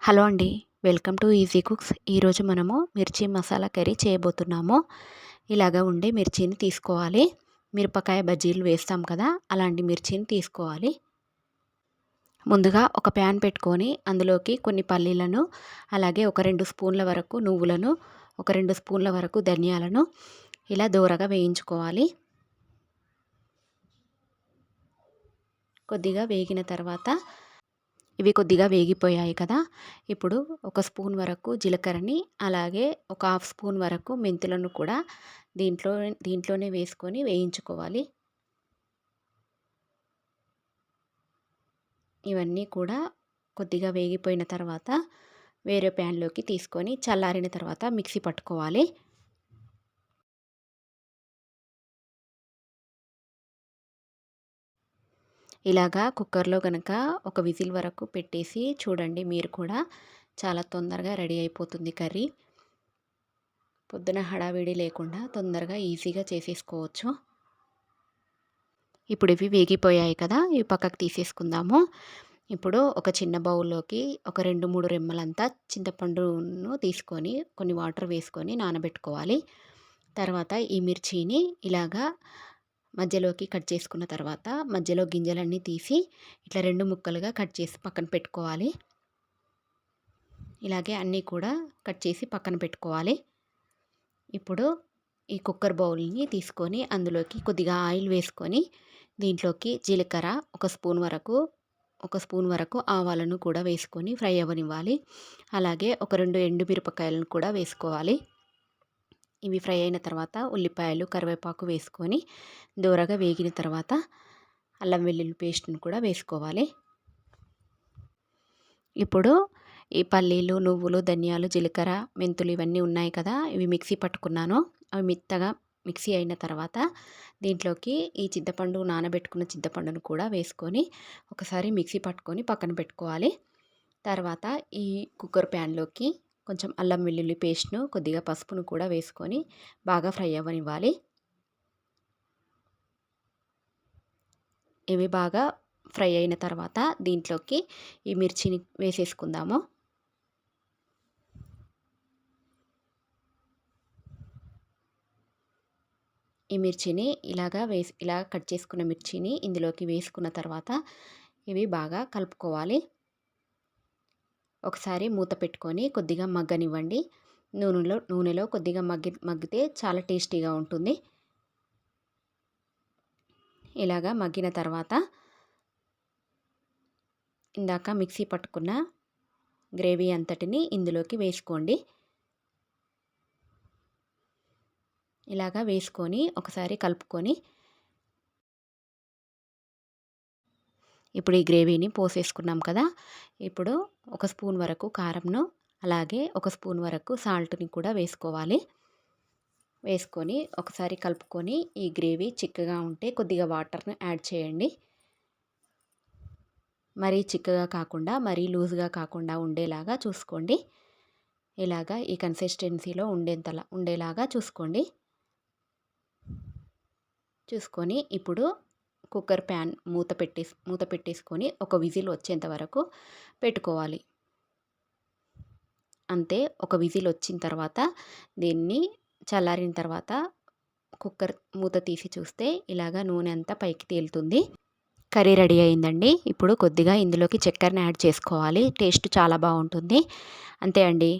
Hello అండి. Welcome to easy cooks. ఈరోజు మనము మిర్చి మసాలా కర్రీ చేయబోతున్నాము. ఇలాగ ఉండే మిర్చిని తీసుకోవాలి. మిరపకాయ బజ్జీలు వేస్తాం కదా, అలాంటి మిర్చిని తీసుకోవాలి. ముందుగా ఒక ప్యాన్ పెట్టుకొని అందులోకి కొన్ని పల్లీలను, అలాగే ఒక 2 స్పూన్ల వరకు నువ్వులను, ఒక 2 స్పూన్ల వరకు ధనియాలను ఇలా దోరగా వేయించుకోవాలి. కొద్దిగా వేగిన తర్వాత ఇవి కొద్దిగా వేగిపోయాయి కదా, ఇప్పుడు ఒక స్పూన్ వరకు జీలకర్రని, అలాగే ఒక హాఫ్ స్పూన్ వరకు మెంతులను కూడా దీంట్లోనే వేసుకొని వేయించుకోవాలి. ఇవన్నీ కూడా కొద్దిగా వేగిపోయిన తర్వాత వేరే ప్యాన్లోకి తీసుకొని చల్లారిన తర్వాత మిక్సీ పట్టుకోవాలి. ఇలాగా కుక్కర్లో కనుక ఒక విజిల్ వరకు పెట్టేసి చూడండి, మీరు కూడా చాలా తొందరగా రెడీ అయిపోతుంది కర్రీ. పొద్దున హడావిడి లేకుండా తొందరగా ఈజీగా చేసేసుకోవచ్చు. ఇప్పుడు ఇవి వేగిపోయాయి కదా, ఇవి పక్కకు తీసేసుకుందాము. ఇప్పుడు ఒక చిన్న బౌల్లోకి ఒక 2-3 రెమ్మలంతా చింతపండును తీసుకొని కొన్ని వాటర్ వేసుకొని నానబెట్టుకోవాలి. తర్వాత ఈ మిర్చిని ఇలాగా మధ్యలోకి కట్ చేసుకున్న తర్వాత మధ్యలో గింజలన్నీ తీసి ఇట్లా 2 ముక్కలుగా కట్ చేసి పక్కన పెట్టుకోవాలి. ఇలాగే అన్నీ కూడా కట్ చేసి పక్కన పెట్టుకోవాలి. ఇప్పుడు ఈ కుక్కర్ బౌల్ని తీసుకొని అందులోకి కొద్దిగా ఆయిల్ వేసుకొని దీంట్లోకి జీలకర్ర ఒక స్పూన్ వరకు ఆవాలను కూడా వేసుకొని ఫ్రై అవ్వనివ్వాలి. అలాగే ఒక 2 ఎండుమిరపకాయలను కూడా వేసుకోవాలి. ఇవి ఫ్రై అయిన తర్వాత ఉల్లిపాయలు, కరివేపాకు వేసుకొని దోరగా వేగిన తర్వాత అల్లం వెల్లుల్లి పేస్ట్ని కూడా వేసుకోవాలి. ఇప్పుడు ఈ పల్లీలు, నువ్వులు, ధనియాలు, జీలకర్ర, మెంతులు ఇవన్నీ ఉన్నాయి కదా, ఇవి మిక్సీ పట్టుకున్నాను. అవి మెత్తగా మిక్సీ అయిన తర్వాత దీంట్లోకి ఈ నానబెట్టుకున్న చింతపండును కూడా వేసుకొని ఒకసారి మిక్సీ పట్టుకొని పక్కన పెట్టుకోవాలి. తర్వాత ఈ కుక్కర్ ప్యాన్లోకి కొంచెం అల్లం వెల్లుల్లి పేస్ట్ను, కొద్దిగా పసుపును కూడా వేసుకొని బాగా ఫ్రై అవ్వనివ్వాలి. ఇవి బాగా ఫ్రై అయిన తర్వాత దీంట్లోకి ఈ మిర్చిని వేసేసుకుందాము. ఈ మిర్చిని ఇలా కట్ చేసుకున్న మిర్చిని ఇందులోకి వేసుకున్న తర్వాత ఇవి బాగా కలుపుకోవాలి. ఒకసారి మూత పెట్టుకొని కొద్దిగా మగ్గనివ్వండి. నూనెలో కొద్దిగా మగ్గితే చాలా టేస్టీగా ఉంటుంది. ఇలాగా మగ్గిన తర్వాత ఇందాక మిక్సీ పట్టుకున్న గ్రేవీ అంతటిని ఇందులోకి వేసుకోండి. ఇలాగా వేసుకొని ఒకసారి కలుపుకొని ఇప్పుడు ఈ గ్రేవీని పోసేసుకున్నాం కదా, ఇప్పుడు ఒక స్పూన్ వరకు కారంను, అలాగే ఒక స్పూన్ వరకు సాల్ట్ని కూడా వేసుకోవాలి. వేసుకొని ఒకసారి కలుపుకొని ఈ గ్రేవీ చిక్కగా ఉంటే కొద్దిగా వాటర్ను యాడ్ చేయండి. మరీ చిక్కగా కాకుండా మరీ లూజ్గా కాకుండా ఉండేలాగా చూసుకోండి. ఇలాగా ఈ కన్సిస్టెన్సీలో ఉండేలాగా చూసుకోండి. చూసుకొని ఇప్పుడు కుక్కర్ ప్యాన్ మూత పెట్టేసుకొని ఒక విజిల్ వచ్చేంత వరకు పెట్టుకోవాలి. అంతే, ఒక విజిల్ వచ్చిన తర్వాత దీన్ని చల్లారిన తర్వాత కుక్కర్ మూత తీసి చూస్తే ఇలాగా నూనె అంతా పైకి తేలుతుంది. కర్రీ రెడీ అయిందండి. ఇప్పుడు కొద్దిగా ఇందులోకి చక్కెరని యాడ్ చేసుకోవాలి. టేస్ట్ చాలా బాగుంటుంది. అంతే అండి.